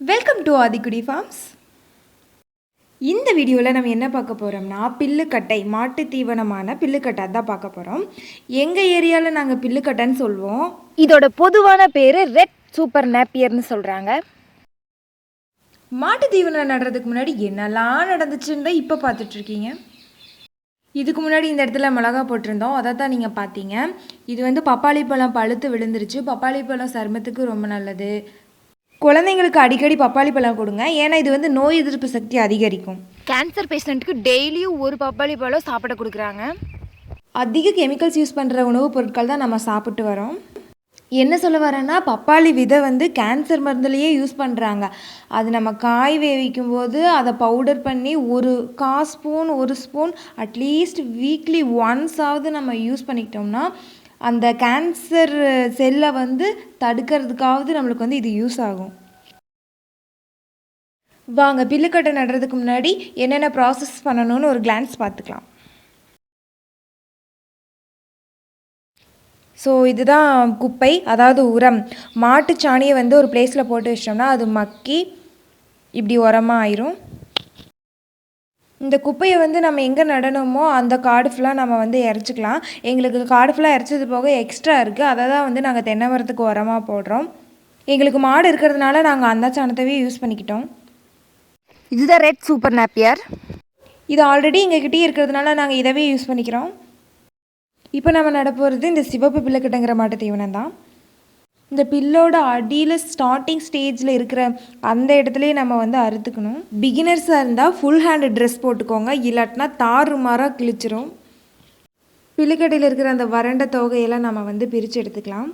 Welcome to ஆதிக்குடி forms. இந்த வீடியோவில் நம்ம என்ன பார்க்க போகிறோம்னா பில்லுக்கட்டை, மாட்டு தீவனமான பில்லுக்கட்டை தான் பார்க்க போகிறோம். எங்கள் ஏரியாவில் நாங்கள் பில்லுக்கட்டைன்னு சொல்லுவோம். இதோட பொதுவான பேர் ரெட் சூப்பர் நேப்பியர்னு சொல்கிறாங்க. மாட்டு தீவனம் நடுறதுக்கு முன்னாடி என்னெல்லாம் நடந்துச்சுன்னு தான் இப்போ பார்த்துட்ருக்கீங்க. இதுக்கு முன்னாடி இந்த இடத்துல மிளகா போட்டிருந்தோம், அதை தான் நீங்கள் பார்த்தீங்க. இது பப்பாளி பழம் பழுத்து விழுந்துருச்சு. பப்பாளி பழம் சருமத்துக்கு ரொம்ப நல்லது. குழந்தைங்களுக்கு அடிக்கடி பப்பாளி பழம் கொடுங்க, ஏன்னா இது நோய் எதிர்ப்பு சக்தி அதிகரிக்கும். கேன்சர் பேஷண்ட்டுக்கு டெய்லியும் ஒரு பப்பாளி பழம் சாப்பிட கொடுக்குறாங்க. அதிக கெமிக்கல்ஸ் யூஸ் பண்ணுற உணவுப் பொருட்கள் தான் நம்ம சாப்பிட்டு வரோம். என்ன சொல்ல வரேன்னா, பப்பாளி விதை கேன்சர் மருந்துலேயே யூஸ் பண்ணுறாங்க. அது நம்ம காய் வேவிக்கும் போது அதை பவுடர் பண்ணி ஒரு ஸ்பூன் அட்லீஸ்ட் வீக்லி ஒன்ஸாவது நம்ம யூஸ் பண்ணிக்கிட்டோம்னா அந்த கேன்சர் செல்லை தடுக்கிறதுக்காவது நம்மளுக்கு இது யூஸ் ஆகும். வாங்க பில்லுக்கட்டை நடுறதுக்கு முன்னாடி என்னென்ன ப்ராசஸ் பண்ணணும்னு ஒரு கிளான்ஸ் பார்த்துக்கலாம். ஸோ இதுதான் குப்பை, அதாவது உரம். மாட்டு சாணியை ஒரு பிளேஸில் போட்டு வச்சிட்டோம்னா அது மக்கி இப்படி உரமாக ஆயிரும். இந்த குப்பையை நம்ம எங்கே நடணுமோ அந்த காடு ஃபுல்லாக நம்ம இறச்சிக்கலாம். எங்களுக்கு காடு ஃபுல்லாக இறச்சது போக எக்ஸ்ட்ரா இருக்குது, அதை தான் நாங்கள் தென்னை மரத்துக்கு உரமாக போடுறோம். எங்களுக்கு மாடு இருக்கிறதுனால நாங்கள் அந்த சாணத்தவே யூஸ் பண்ணிக்கிட்டோம். இதுதான் ரெட் சூப்பர் நேப்பியர். இது ஆல்ரெடி எங்ககிட்டயே இருக்கிறதுனால நாங்கள் இதவே யூஸ் பண்ணிக்கிறோம். இப்போ நம்ம நட போகிறது இந்த சிவப்பு பில்லுக்கட்டைங்கிற மாட்டு தீவனம் தான். இந்த பில்லோட அடியில் ஸ்டார்டிங் ஸ்டேஜில் இருக்கிற அந்த இடத்துலையே நம்ம அறுத்துக்கணும். பிகினர்ஸாக இருந்தால் ஃபுல் ஹேண்டு ட்ரெஸ் போட்டுக்கோங்க, இல்லாட்டினா தாறுமாறாக கிழிச்சிரும். பில்லுக்கட்டையில் இருக்கிற அந்த வறண்ட தோகையெல்லாம் நம்ம பிரித்து எடுத்துக்கலாம்.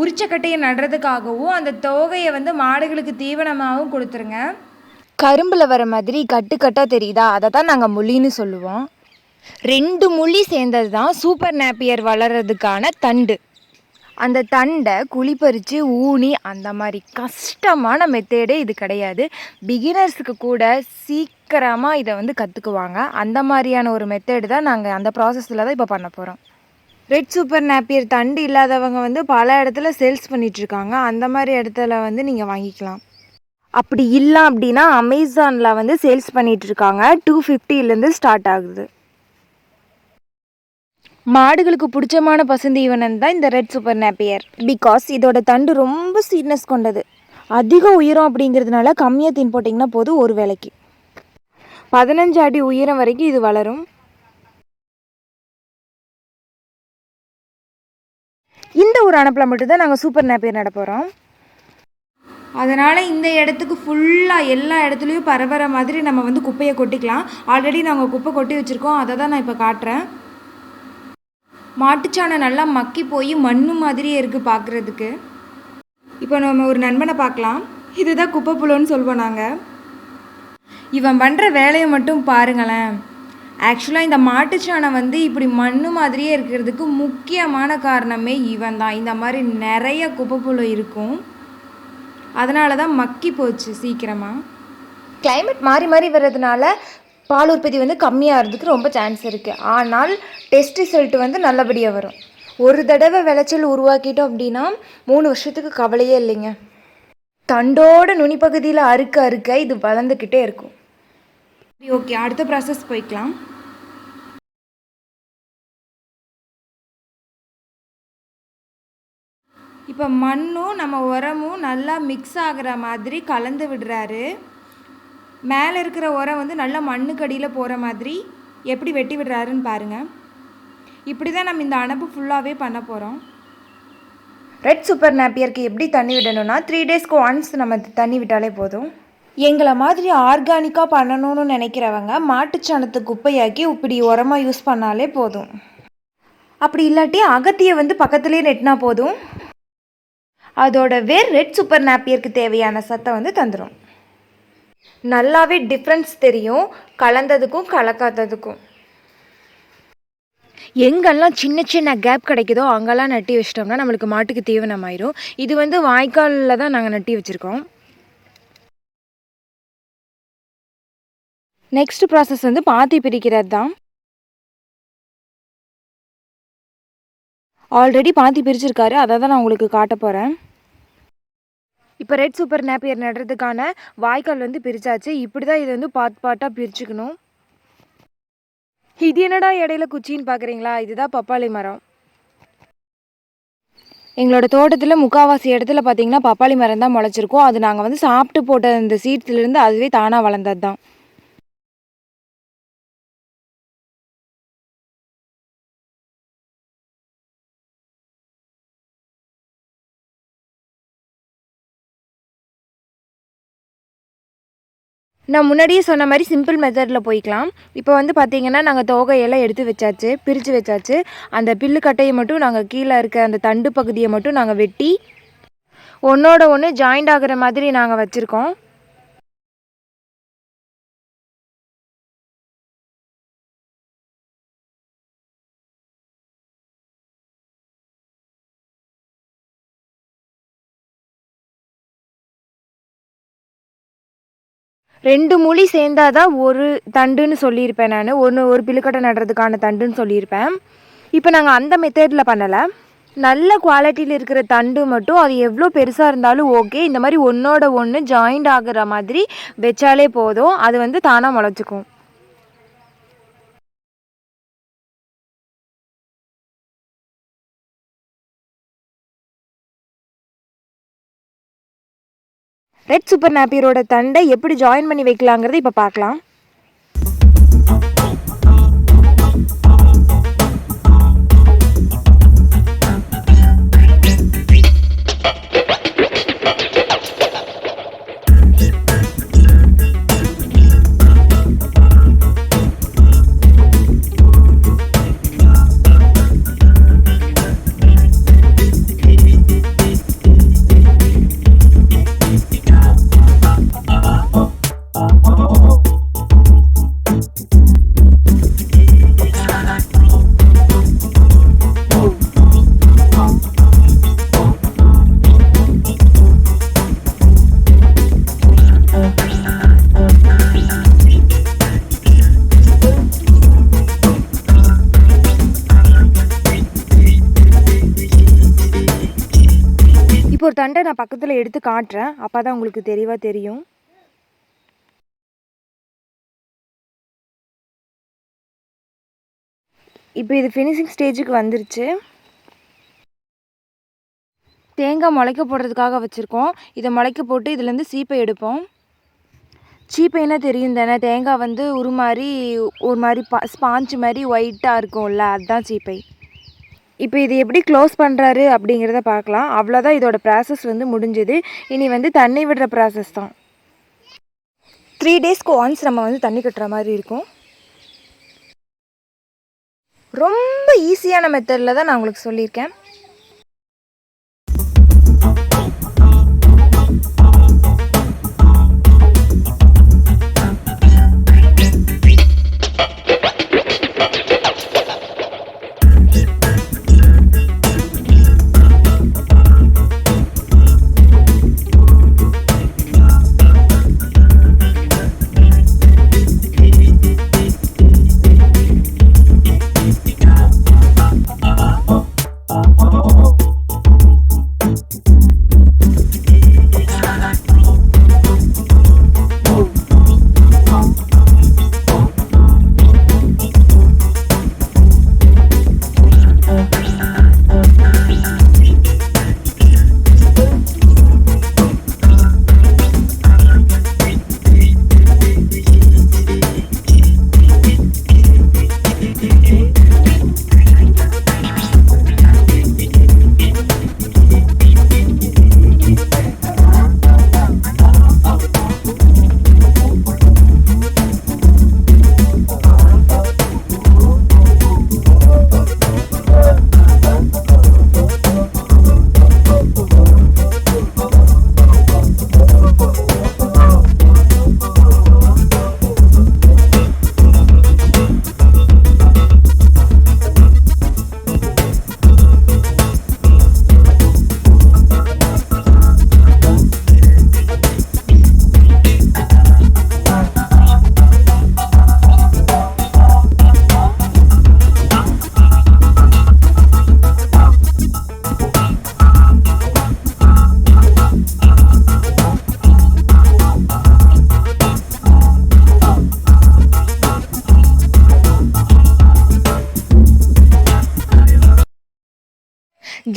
உரிச்சக்கட்டையை நடுறதுக்காகவும் அந்த தோகையை மாடுகளுக்கு தீவனமாகவும் கொடுத்துருங்க. கரும்பில் வர மாதிரி கட்டுக்கட்டாக தெரியுதா, அதை தான் நாங்கள் முள்ளின்னு சொல்லுவோம். 2 முள்ளி சேர்ந்தது தான் சூப்பர் நேப்பியர் வளர்கிறதுக்கான தண்டு. அந்த தண்டை குழி பறித்து ஊனி அந்த மாதிரி கஷ்டமான மெத்தேடே இது கிடையாது. பிகினர்ஸுக்கு கூட சீக்கிரமாக இதை கற்றுக்குவாங்க. அந்த மாதிரியான ஒரு மெத்தேடு தான் நாங்கள் அந்த ப்ராசஸில் தான் இப்போ பண்ண போகிறோம். ரெட் சூப்பர் நேப்பியர் தண்டு இல்லாதவங்க பல இடத்துல சேல்ஸ் பண்ணிகிட்ருக்காங்க. அந்த மாதிரி இடத்துல நீங்கள் வாங்கிக்கலாம். அப்படி இல்லை அப்படின்னா அமேசானில் சேல்ஸ் பண்ணிகிட்ருக்காங்க. 250லேருந்து ஸ்டார்ட் ஆகுது. மாடுகளுக்கு பிடிச்சமான பசுந்தீவனம் தான் இந்த ரெட் சூப்பர் நேப்பியர். பிகாஸ் இதோட தண்டு ரொம்ப ஸ்வீட்னஸ் கொண்டது. அதிக உயரம் அப்படிங்கிறதுனால கம்மியாக தீன் போட்டிங்கன்னா போதும், ஒரு வேளைக்கு 15 அடி உயரம் வரைக்கும் இது வளரும். இந்த ஒரு அனுப்பில் மட்டும்தான் நாங்கள் சூப்பர் நேப்பியர் நட போகிறோம். அதனால் இந்த இடத்துக்கு ஃபுல்லாக எல்லா இடத்துலையும் பரவற மாதிரி நம்ம குப்பையை கொட்டிக்கலாம். ஆல்ரெடி நாங்கள் குப்பை கொட்டி வச்சுருக்கோம், அதை தான் நான் இப்போ காட்டுறேன். மாட்டுச்சாணம் நல்லா மக்கி போய் மண்ணு மாதிரியே இருக்குது பார்க்குறதுக்கு. இப்போ நம்ம ஒரு நண்பனை பார்க்கலாம். இதுதான் குப்பை புழுன்னு சொல்லுவோம் நாங்கள். இவன் பண்ணுற வேலையை மட்டும் பாருங்களேன். ஆக்சுவலாக இந்த மாட்டுச்சாணம் இப்படி மண்ணு மாதிரியே இருக்கிறதுக்கு முக்கியமான காரணமே இவன் தான். இந்த மாதிரி நிறைய குப்பை புழு இருக்கும், அதனால தான் மக்கி போச்சு சீக்கிரமாக. கிளைமேட் மாறி மாறி வர்றதுனால பால் உற்பத்தி கம்மியாகிறதுக்கு ரொம்ப சான்ஸ் இருக்குது. ஆனால் டெஸ்ட் ரிசல்ட் நல்லபடியாக வரும். ஒரு தடவை விளைச்சல் உருவாக்கிட்டோம் அப்படின்னா 3 வருஷத்துக்கு கவலையே இல்லைங்க. தண்டோட நுனிப்பகுதியில் அறுக்க இது வளர்ந்துக்கிட்டே இருக்கும். ஓகே, அடுத்த ப்ராசஸ் போய்க்கலாம். இப்போ மண்ணும் நம்ம உரமும் நல்லா மிக்ஸ் ஆகிற மாதிரி கலந்து விடுறாரு. மேலே இருக்கிற உரம் நல்லா மண்ணுக்கடியில் போகிற மாதிரி எப்படி வெட்டி விடுறாருன்னு பாருங்கள். இப்படி தான் நம்ம இந்த அனுப்பு ஃபுல்லாகவே பண்ண போகிறோம். ரெட் சூப்பர் நேப்பியருக்கு எப்படி தண்ணி விடணும்னா 3 டேஸ்க்கு ஒன்ஸ் நம்ம தண்ணி விட்டாலே போதும். எங்களை மாதிரி ஆர்கானிக்காக பண்ணணும்னு நினைக்கிறவங்க மாட்டுச்சாணத்தை குப்பையாக்கி இப்படி உரமாக யூஸ் பண்ணாலே போதும். அப்படி இல்லாட்டி அகத்தியை பக்கத்துலேயே நெட்டினா போதும். அதோட வேர் ரெட் சூப்பர் நேப்பியருக்கு தேவையான சத்தை தந்துடும். நல்லாவே டிஃப்ரென்ஸ் தெரியும் கலந்ததுக்கும் கலக்காததுக்கும். எங்கெல்லாம் சின்ன சின்ன கேப் கிடைக்குதோ அங்கெல்லாம் நட்டி வச்சிட்டோம்னா நம்மளுக்கு மாட்டுக்கு தீவனம் ஆயிரும். இது வாய்க்காலில் தான் நாங்கள் நட்டி வச்சுருக்கோம். நெக்ஸ்ட் ப்ராசஸ் பாத்தி பிரிக்கிறது தான். ஆல்ரெடி பாத்தி பிரிச்சிருக்காரு, அதை தான் நான் உங்களுக்கு காட்ட போகிறேன். இப்போ ரெட் சூப்பர் நேப்பியர் நடுறதுக்கான வாய்க்கால் வந்து பிரித்தாச்சு. இப்படி தான் இதை வந்து பார்ட்டாக பிரிச்சுக்கணும். இது என்னடா இடையில குச்சின்னு பார்க்குறீங்களா? இதுதான் பப்பாளி மரம். எங்களோட தோட்டத்தில் முக்கால்வாசி இடத்துல பார்த்தீங்கன்னா பப்பாளி மரம் தான் முளைச்சிருக்கும். அது நாங்கள் வந்து சாப்பிட்டு போட்ட இந்த சீட்ஸ்லேருந்து அதுவே தானாக வளர்ந்தது தான். நான் முன்னாடியே சொன்ன மாதிரி சிம்பிள் மெத்தடில் போய்க்கலாம். இப்போ வந்து பார்த்திங்கன்னா நாங்கள் தோகையெல்லாம் எடுத்து வச்சாச்சு, பிரித்து வச்சாச்சு. அந்த பில்லு கட்டையை மட்டும் நாங்கள் கீழே இருக்க அந்த தண்டு பகுதியை மட்டும் நாங்கள் வெட்டி ஒன்றோட ஒன்று ஜாயிண்ட் ஆகிற மாதிரி நாங்கள் வச்சுருக்கோம். ரெண்டு மூலி சேர்ந்தாதான் ஒரு தண்டுன்னு சொல்லியிருப்பேன் நான். ஒரு பில்லுக்கட்டை நடுறதுக்கான தண்டுன்னு சொல்லியிருப்பேன். இப்போ நாங்கள் அந்த மெத்தடில் பண்ணலை. நல்ல குவாலிட்டியில் இருக்கிற தண்டு மட்டும் அது எவ்வளோ பெருசாக இருந்தாலும் ஓகே, இந்த மாதிரி ஒன்றோட ஒன்று ஜாயிண்ட் ஆகிற மாதிரி வச்சாலே போதும். அது வந்து தானாக முளைச்சிக்கும். ரெட் சூப்பர் நேப்பியரோட தண்டை எப்படி ஜாயின் பண்ணி வைக்கலாங்கிறத இப்போ பார்க்கலாம். இப்போ ஒரு தண்டை நான் பக்கத்தில் எடுத்து காட்டுறேன், அப்போ தான் உங்களுக்கு தெளிவாக தெரியும். இப்போ இது ஃபினிஷிங் ஸ்டேஜுக்கு வந்துருச்சு. தேங்காய் முளைக்க போடுறதுக்காக வச்சுருக்கோம். இதை முளைக்க போட்டு இதுலேருந்து சீப்பை எடுப்போம். சீப்பைன்னா தெரியும் தானே, தேங்காய் வந்து ஒரு மாதிரி ஸ்பாஞ்சு மாதிரி ஒயிட்டாக இருக்கும்ல, அதுதான் சீப்பை. இப்போ இது எப்படி க்ளோஸ் பண்ணுறாரு அப்படிங்கிறத பார்க்கலாம். அவ்வளோதான், இதோட ப்ராசஸ் வந்து முடிஞ்சுது. இனி வந்து தண்ணி விடுற ப்ராசஸ் தான். 3 டேஸ்க்கு ஒன்ஸ் நம்ம வந்து தண்ணி கட்டுற மாதிரி இருக்கும். ரொம்ப ஈஸியான மெத்தடில் தான் நான் உங்களுக்கு சொல்லியிருக்கேன்.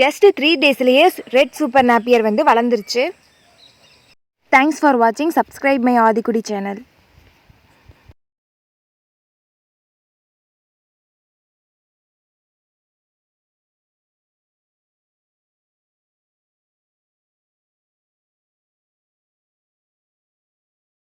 ஜஸ்ட் 3 டேஸ்லேயே ரெட் சூப்பர் நாப்பியர் வந்து வளர்ந்துருச்சு. தேங்க்ஸ் ஃபார் வாட்சிங். Subscribe my Aadhikudi channel.